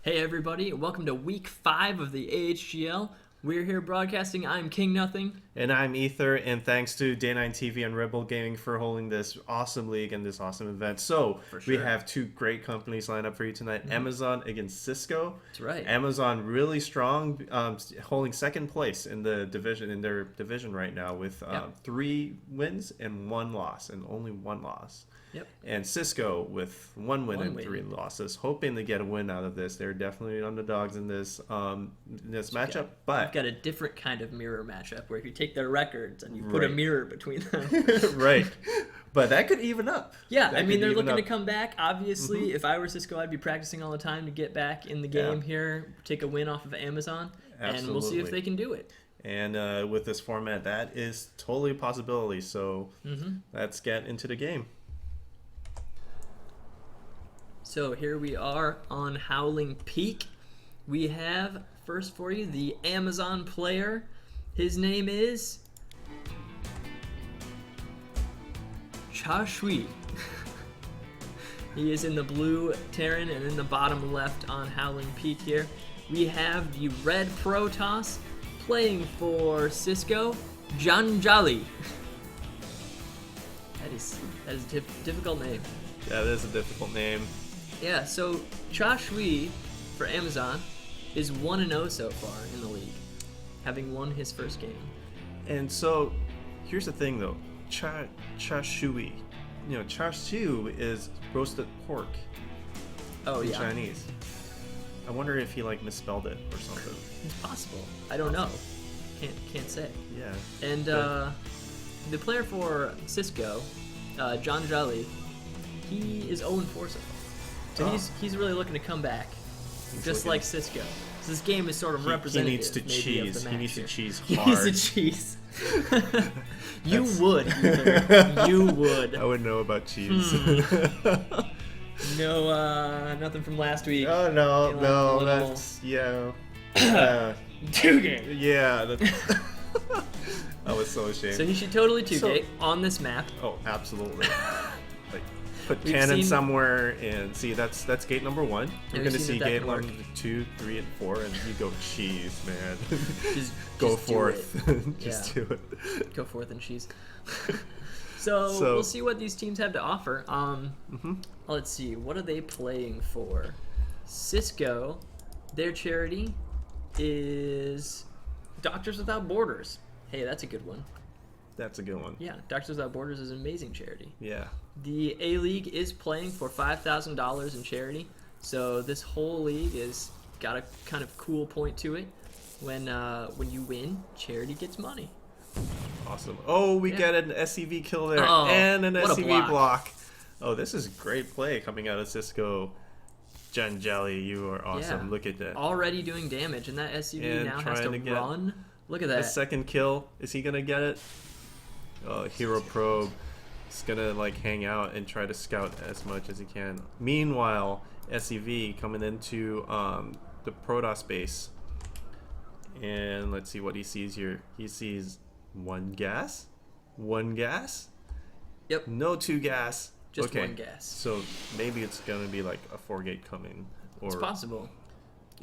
Hey everybody, welcome to week 5 of the AHGL. We're here broadcasting. I'm KingNothing. And I'm Ether, and thanks to Day 9 TV and Rebel Gaming for holding this awesome league and this awesome event. So, we have two great companies lined up for you tonight. Amazon against Cisco. That's right. Amazon really strong, holding second place in their division right now with 3 wins and 1 loss, and only 1 loss. Yep. And Cisco with 1 win and 3 losses, hoping to get a win out of this. They're definitely underdogs in this matchup. But you've got a different kind of mirror matchup where if you take their records and you put a mirror between them. Right. But that could even up. Yeah, I mean, they're looking to come back. Obviously, if I were Cisco, I'd be practicing all the time to get back in the game here, take a win off of Amazon, and we'll see if they can do it. And with this format, that is totally a possibility. So let's get into the game. So here we are on Howling Peak. We have, first for you, the Amazon player. His name is Cha Shui. He is in the blue Terran, and in the bottom left on Howling Peak here. We have the red Protoss playing for Cisco, Janjali. That is a difficult name. Yeah, that is a difficult name. Yeah, so Cha Shui for Amazon is 1-0 so far in the league, having won his first game. And so, here's the thing though, Cha Shui, Cha Shui is roasted pork. In Chinese. I wonder if he misspelled it or something. It's possible. I don't know. Can't say. Yeah. And the player for Cisco, John Jolly, he is 0-4 so far. So he's really looking to come back, just like Cisco. So this game is sort of representative. He needs to cheese. Of the he needs to cheese hard. He needs to cheese. You would. Either. You would. I would know about cheese. No, nothing from last week. Oh no, that's Two game. Yeah, that's. I was so ashamed. So he should totally 2-gate on this map. Oh, absolutely. Put cannon somewhere and see that's gate number 1. You're gonna see gate number 2, 3, and 4, and you go cheese, man. Just go forth. Just do it. Go forth and cheese. So we'll see what these teams have to offer. Let's see, what are they playing for? Cisco, their charity is Doctors Without Borders. Hey, that's a good one. That's a good one. Yeah, Doctors Without Borders is an amazing charity. Yeah. The A-League is playing for $5,000 in charity, so this whole league is got a kind of cool point to it. When you win, charity gets money. Awesome. Oh, we get an SCV kill there and an SCV block. Oh, this is great play coming out of Cisco. Janjali, you are awesome. Yeah. Look at that. Already doing damage, and that SCV now has to run. Look at that. The second kill. Is he going to get it? Oh, Hero Probe. He's gonna hang out and try to scout as much as he can. Meanwhile, SCV coming into the Protoss base, and let's see what he sees here. He sees 1 gas, 1 gas. Yep. No 2 gas. Just 1 gas. So maybe it's gonna be a 4-gate coming. Or it's possible.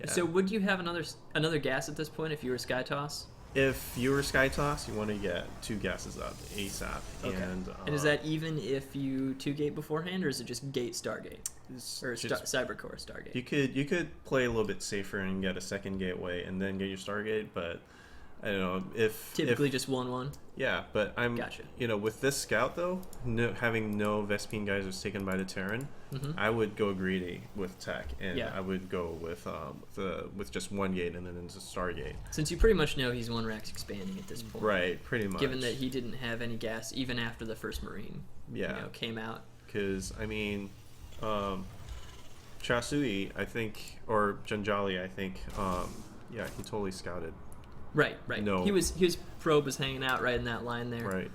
Yeah. So would you have another gas at this point if you were SkyToss? If you were SkyToss, you want to get 2 gases up ASAP. Okay. And is that even if you 2-gate beforehand, or is it just gate Stargate? Or Cybercore Stargate? You could play a little bit safer and get a 2nd gateway and then get your Stargate, but I don't know if typically just 1-1. Yeah, but I'm gotcha. With this scout though, having no Vespine geysers taken by the Terran, I would go greedy with tech, and I would go with just 1 gate and then into Stargate. Since you pretty much know he's 1 Rax expanding at this point, right? Pretty much. Given that he didn't have any gas even after the first Marine, came out. Because I mean, Cha Shui, I think, or Janjali, I think, he totally scouted. Right. No. His probe was hanging out right in that line there. Right.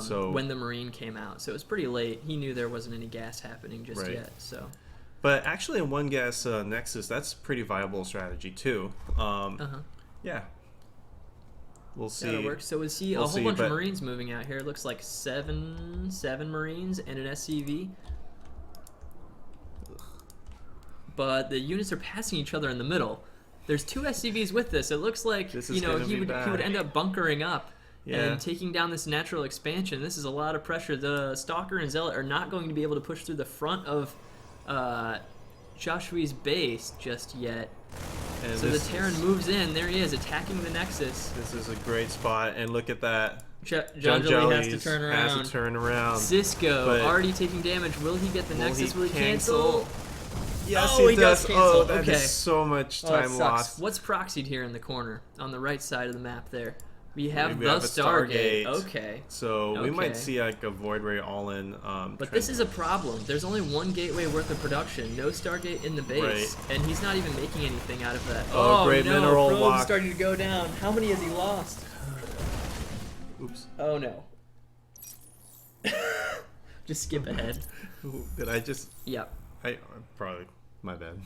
So when the Marine came out, so it was pretty late. He knew there wasn't any gas happening just yet. So. But actually, in 1 gas Nexus, that's a pretty viable strategy too. Yeah. We'll see. That'll work. So we see a whole bunch of Marines moving out here. It looks like seven Marines and an SCV. but the units are passing each other in the middle. There's 2 SCVs with this. It looks like he would end up bunkering up and taking down this natural expansion. This is a lot of pressure. The Stalker and Zealot are not going to be able to push through the front of Joshua's base just yet. And so the Terran moves in. There he is, attacking the Nexus. This is a great spot, and look at that. John Jelly has to turn around. Cisco already taking damage. Will he get the Nexus? Will he cancel? Yes, he does. Oh, that is so much time lost. What's proxied here in the corner on the right side of the map there? We have the Stargate. Okay. So we might see like a Void Ray all-in. But this is a problem. There's only 1 gateway worth of production. No Stargate in the base, and he's not even making anything out of that. Oh, great mineral Probe's lock. Starting to go down. How many has he lost? Oops. Oh no. Just skip ahead. Did I just? Yep. I probably my bad.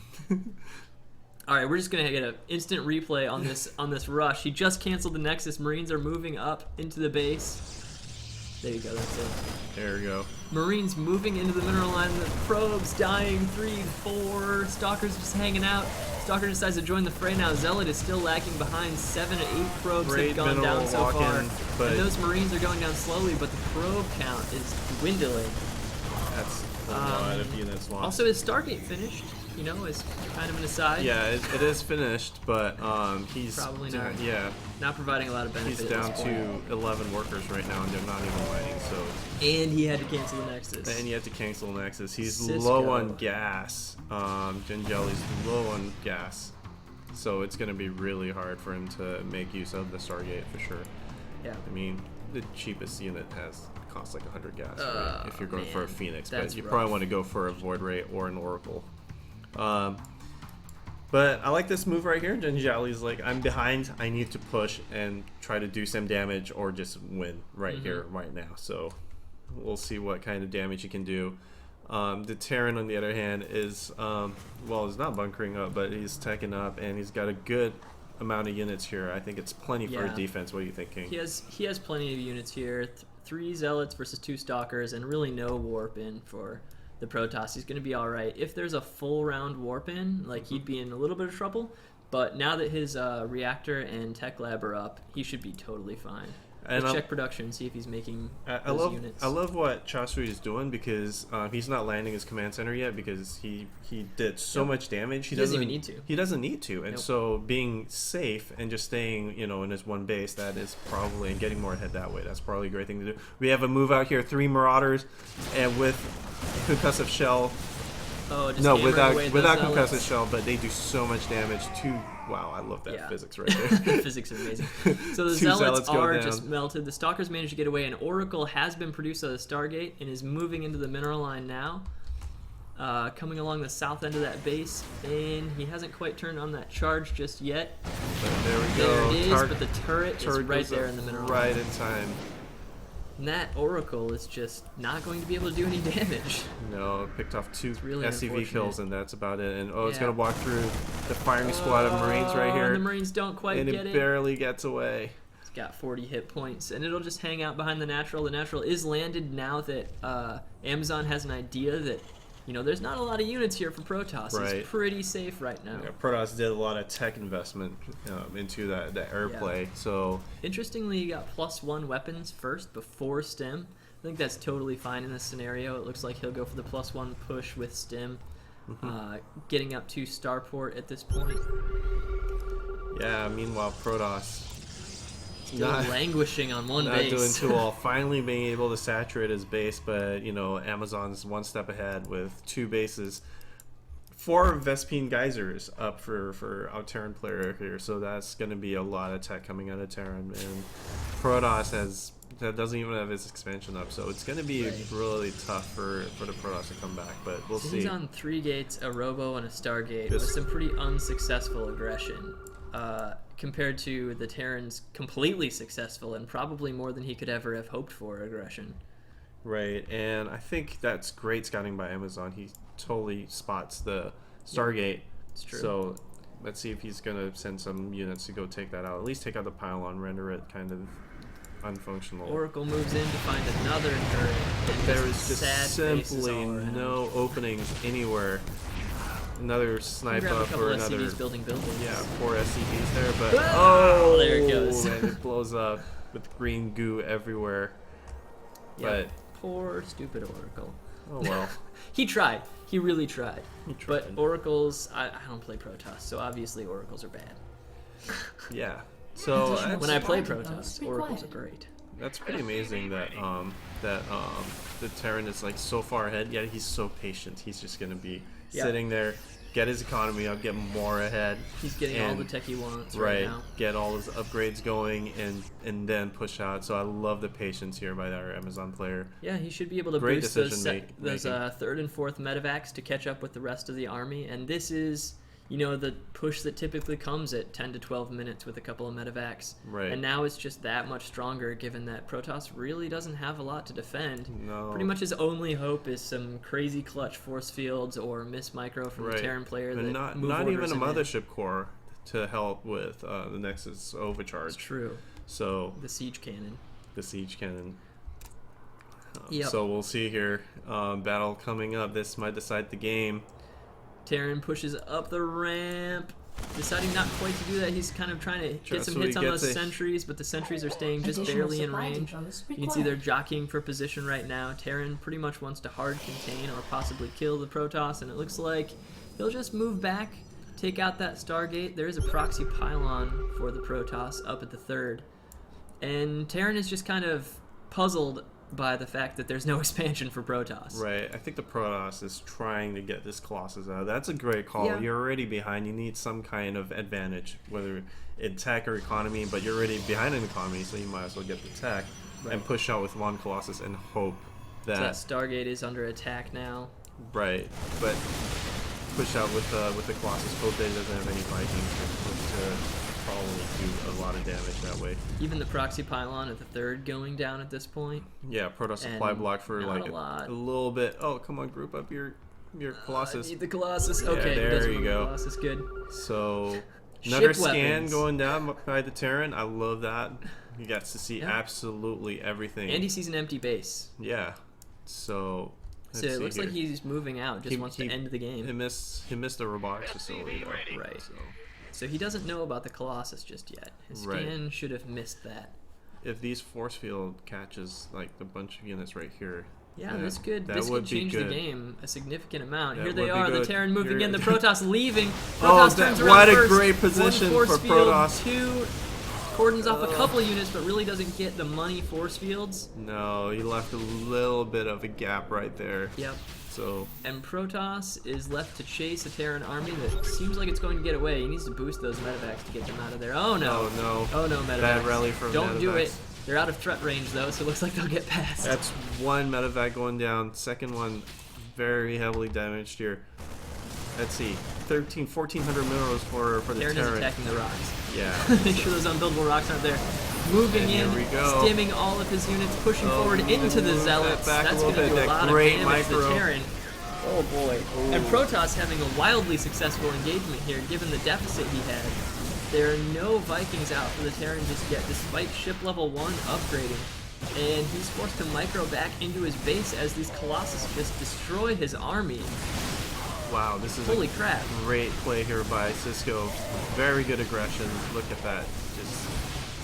All right, we're just gonna get an instant replay on this rush. He just canceled the Nexus. Marines are moving up into the base. There you go. That's it. There we go. Marines moving into the mineral line. The probes dying. 3, 4. Stalkers just hanging out. Stalker decides to join the fray now. Zealot is still lagging behind. 7 to 8 probes have gone down so far. And those Marines are going down slowly, but the probe count is dwindling. That's a lot of units lost. Also, is Stargate finished? You know, is kind of an aside. Yeah, it is finished, but he's probably not. Yeah, not providing a lot of benefit. He's down to 11 workers right now, and they're not even mining. So. And he had to cancel the Nexus. And he had to cancel the Nexus. He's Cisco. Low on gas. Jelly's low on gas, so it's gonna be really hard for him to make use of the Stargate for sure. Yeah. I mean, the cheapest unit costs like 100 gas right? If you're going for a Phoenix, but you rough. probably want to go for a Void Ray or an Oracle. But I like this move right here. Jelly's like, I'm behind, I need to push and try to do some damage or just win right here, right now. So we'll see what kind of damage he can do. The Terran, on the other hand, is, well, he's not bunkering up, but he's teching up, and he's got a good amount of units here. I think it's plenty for a defense. What are you thinking? He has plenty of units here. 3 Zealots versus 2 Stalkers, and really no warp in for the Protoss. He's going to be all right. If there's a full round warp in, like he'd be in a little bit of trouble. But now that his reactor and tech lab are up, he should be totally fine. And let's check production, see if he's making those units. I love what Chasui is doing because he's not landing his command center yet because he did so much damage. He doesn't even need to. He doesn't need to, and so being safe and just staying, in his one base, that is probably, and getting more ahead that way, that's probably a great thing to do. We have a move out here, 3 Marauders, and with concussive shell. Oh, just without concussive shell, but they do so much damage to. Wow, I love that physics right there. Physics is amazing. So the Zealots are just melted. The Stalkers managed to get away. An Oracle has been produced at the Stargate and is moving into the mineral line now. Coming along the south end of that base, and he hasn't quite turned on that charge just yet. But there we go. There it is, but the turret is right there in the mineral line. Right in time. And that Oracle is just not going to be able to do any damage. No, picked off 2 really SCV kills, and that's about it. And it's going to walk through the firing squad of Marines right here. The Marines don't quite get it. And it barely gets away. It's got 40 hit points, and it'll just hang out behind the Natural. The Natural is landed now that Amazon has an idea that, there's not a lot of units here for Protoss. Right. It's pretty safe right now. Yeah, Protoss did a lot of tech investment into that airplay. So interestingly, you got +1 weapons first before Stim. I think that's totally fine in this scenario. It looks like he'll go for the +1 push with Stim, getting up to Starport at this point. Yeah. Meanwhile, Protoss still languishing on one base. Not doing too well. Finally being able to saturate his base, but Amazon's one step ahead with 2 bases. 4 Vespine Geysers up for our Terran player here, so that's going to be a lot of tech coming out of Terran. And Protoss doesn't even have his expansion up, so it's going to be really tough for the Protoss to come back, but we'll see. He's on 3 gates, a Robo, and a Stargate with some pretty unsuccessful aggression. Compared to the Terran's completely successful and probably more than he could ever have hoped for aggression. Right, and I think that's great scouting by Amazon. He totally spots the Stargate. It's true. So let's see if he's going to send some units to go take that out. At least take out the pylon, render it kind of unfunctional. Oracle moves in to find another turret. There is just simply no openings anywhere. another snipe Grab a up couple for SCVs another. building buildings. Yeah, 4 SCVs there, but Oh, there it goes. and it blows up with green goo everywhere. Yep. But poor stupid Oracle. oh well. He tried. He really tried. He tried. But Oracles, I don't play Protoss, so obviously Oracles are bad. Yeah. So When I play Protoss, Oracles are great. that's pretty amazing that the Terran is like so far ahead, yet he's so patient. He's just gonna be sitting there, get his economy up, get more ahead. He's getting all the tech he wants right now. Get all his upgrades going and then push out. So I love the patience here by our Amazon player. Yeah, he should be able to Great boost those decision-making. third and fourth medevacs to catch up with the rest of the army. And this is, you know, the push that typically comes at 10 to 12 minutes with a couple of medevacs. Right. And now it's just that much stronger, given that Protoss really doesn't have a lot to defend. No. Pretty much his only hope is some crazy clutch force fields or miss micro from a Terran player and that not even a him in. mothership core to help with the Nexus overcharge. It's true. So The siege cannon. the siege cannon. Yep. So we'll see here. Battle coming up. This might decide the game. Terran pushes up the ramp, deciding not quite to do that. He's kind of trying to get some so hits he on gets those a- sentries, but the sentries are staying just Additional barely in supply range. depots You can see they're required. jockeying for position right now. Terran pretty much wants to hard contain or possibly kill the Protoss, and it looks like he'll just move back, take out that Stargate. There is a proxy pylon for the Protoss up at the third, and Terran is just kind of puzzled by the fact that there's no expansion for Protoss. Right. I think the Protoss is trying to get this Colossus out. That's a great call. Yeah. You're already behind. You need some kind of advantage, whether in tech or economy, but you're already behind in economy, so you might as well get the tech and push out with one Colossus and hope So that... that Stargate is under attack now. Right. But push out with the Colossus. Hope that it doesn't have any Vikings to probably do a lot of damage that way. Even the proxy pylon at the third going down at this point. Yeah, Protoss supply And block for not like a lot. a little bit. Oh, come on, group up your Colossus. I need the Colossus. Yeah, Okay, there he does you run the go. Colossus, good. So another Ship scan weapons. going down by the Terran. I love that. He gets to see Yeah. absolutely everything. And he sees an empty base. Yeah. So So it looks like he's moving out, just wants to end the He game. missed the robotics facility though. Right. So So he doesn't know about the Colossus just yet. His Right. scan should have missed that. if these force field catches like the bunch of units right here. Yeah, that- this could that this would could be change good. the game a significant amount. That Here they would be are, the good. Terran moving Here- in, the Protoss leaving. Oh, Protoss that- turns around what a first. great position One force for field, Protoss. two cordons off a couple of units, but really doesn't get the money force fields. No, he left a little bit of a gap right there. Yep. So And Protoss is left to chase a Terran army that seems like it's going to get away. He needs to boost those medevacs to get them out of there. Oh no. oh no. Oh no, medevacs. Bad rally from Don't do it. medevacs. They're out of threat range though, so it looks like they'll get past. That's one medevac going down. Second one very heavily damaged here. Let's see. 1,400 minerals for the Terran is Terran. attacking the rocks. Yeah. Make sure those unbuildable rocks aren't there. Moving And here in, we go. stimming all of his units, pushing Oh, forward into the move that Zealots. back a That's little going to bit. do a That lot of great damage to the micro. Terran. Oh boy. And Protoss having a wildly successful engagement here, given the deficit he had. There are no Vikings out for the Terran just yet, despite ship level 1 upgrading. And he's forced to micro back into his base as these Colossus just destroy his army. Wow, this is Holy a crap. great play here by Cisco. Very good aggression. Look at that. Just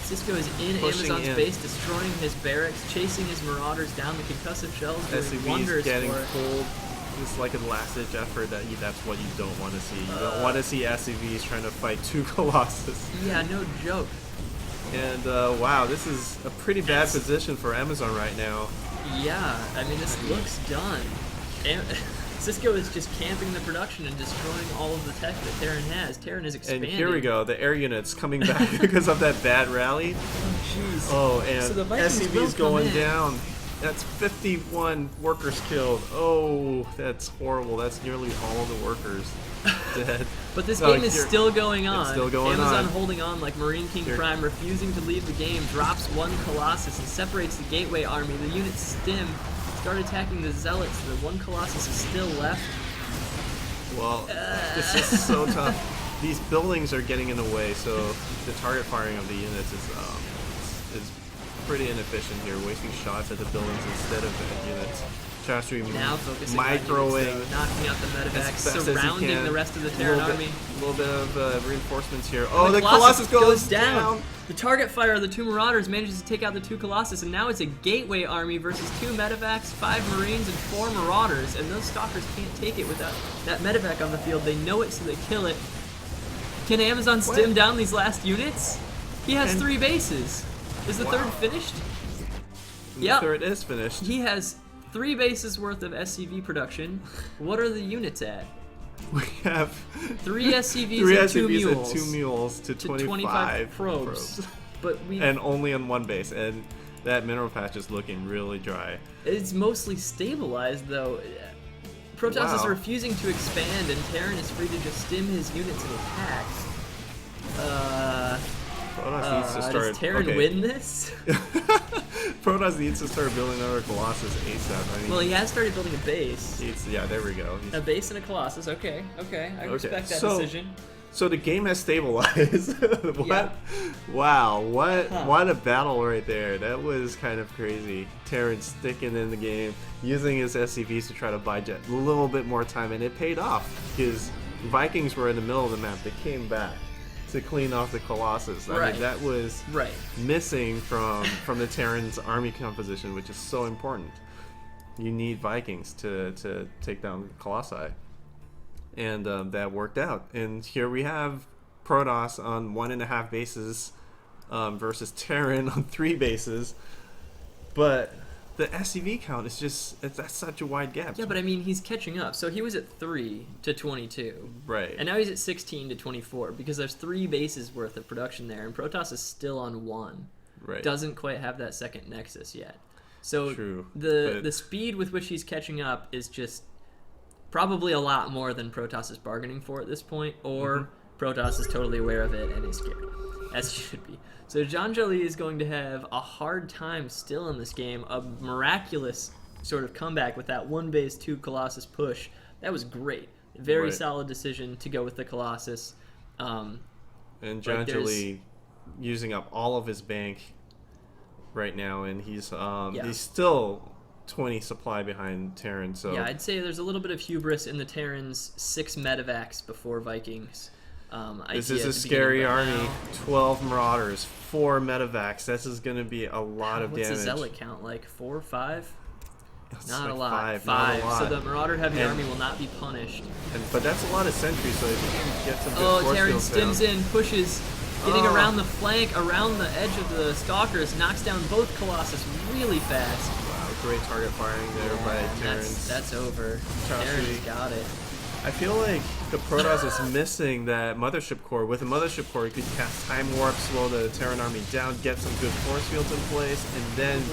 Cisco is in Pushing Amazon's in. base, destroying his barracks, chasing his marauders down. The concussive shells doing SCV's wonders getting for it. pulled. It's like a last-ditch effort that's what you don't want to see. You don't want to see SCVs trying to fight two Colossus. Yeah, no joke. And wow, this is a pretty bad position for Amazon right now. Yeah, I mean, this looks done. Cisco is just camping the production and destroying all of the tech that Terran has. Terran is And expanding. here we go, the air units coming back because of that bad rally. Jeez. Oh, and So the Vikings will SCV's come going in. down. That's 51 workers killed. Oh, that's horrible. That's nearly all the workers dead. But this So game is here- still going on. It's still going Amazon on. holding on like Marine King Here. Prime, refusing to leave the game, drops one Colossus and separates the Gateway army. The units stim, start attacking the Zealots. The one Colossus is still left. Well, this is so tough. These buildings are getting in the way, so the target firing of the units is pretty inefficient here, wasting shots at the buildings instead of the units. Chastry now focusing microing, on units, knocking out the medevacs, as best surrounding the rest of the Terran army. A little bit of reinforcements here. Oh, the Colossus goes down. The target fire of the 2 Marauders manages to take out the 2 Colossus, and now it's a gateway army versus 2 medevacs, 5 Marines, and 4 Marauders, and those Stalkers can't take it without that medevac on the field. They know it, so they kill it. Can Amazon stim down these last units? He has 3 bases. Is the third finished? Yeah. The third is finished. He has 3 bases worth of SCV production. What are the units at? We have 3 SCVs and 2 mules. And 2 mules to 25 probes. But and only on 1 base. And that mineral patch is looking really dry. It's mostly stabilized, though. Protoss is refusing to expand, and Terran is free to just stim his units and attack. Protoss needs to start. Does Terran win this? Protoss needs to start building another Colossus ASAP. I mean, well, he has started building a base. Yeah, there we go. A base and a Colossus. Okay. I respect that decision. So the game has stabilized. What? Yeah. Wow, what a battle right there. That was kind of crazy. Terran sticking in the game, using his SCVs to try to buy a little bit more time, and it paid off because Vikings were in the middle of the map. They came back to clean off the Colossus. I mean, that was missing from the Terran's army composition, which is so important. You need Vikings to take down Colossi. And that worked out. And here we have Protoss on 1.5 bases versus Terran on 3 bases. But the SCV count is that's such a wide gap. Yeah, but I mean, he's catching up. So he was at 3 to 22. Right. And now he's at 16 to 24 because there's 3 bases worth of production there. And Protoss is still on 1. Right. Doesn't quite have that second Nexus yet. So True, the speed with which he's catching up is just probably a lot more than Protoss is bargaining for at this point, or Protoss is totally aware of it and is scared, as he should be. So Janjali is going to have a hard time still in this game. A miraculous sort of comeback with that 1 base 2 Colossus push. That was great. Very solid decision to go with the Colossus. And Janjali using up all of his bank right now, and he's still 20 supply behind Terran. So yeah, I'd say there's a little bit of hubris in the Terrans. 6 medevacs before Vikings. This is a scary army. 12 Marauders, 4 medevacs. This is going to be a lot of damage. What's the Zealot count? Like 4 or 5? Not like a lot. 5. Not a lot. So the Marauder heavy army will not be punished. But that's a lot of sentries, so if you can get some good force Terran fields stims in, pushes, getting around the flank, around the edge of the Stalkers, knocks down both Colossus really fast. Wow, great target firing there by Terrans. That's over. Terrans got it. I feel like the Protoss is missing that Mothership Core. With a Mothership Core, you could cast Time Warp, slow the Terran army down, get some good force fields in place, and then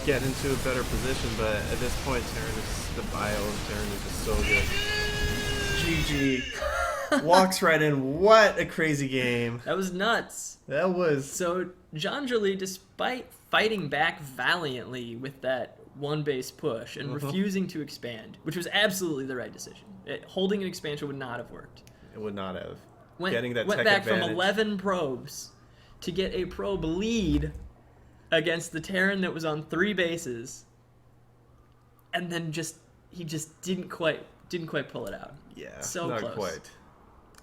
get into a better position. But at this point, the bio of Terran is just so good. GG. Walks right in. What a crazy game. That was nuts. That was... So, Janjali, despite fighting back valiantly with that 1 base push and refusing to expand, which was absolutely the right decision. Holding an expansion would not have worked. It would not have. Went tech back advantage. from 11 probes to get a probe lead against the Terran that was on 3 bases, and then he just didn't quite pull it out. Yeah, so not close. Quite.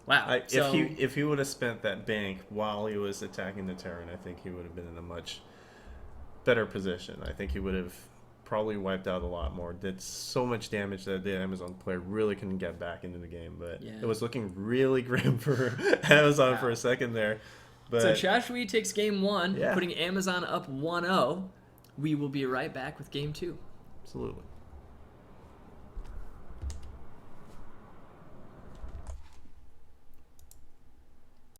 Wow. If he would have spent that bank while he was attacking the Terran, I think he would have been in a much better position. I think he would have probably wiped out a lot more. Did so much damage that the Amazon player really couldn't get back into the game. But it was looking really grim for Amazon for a second there. But so Chashwi takes game 1, putting Amazon up 1-0. We will be right back with game 2. Absolutely.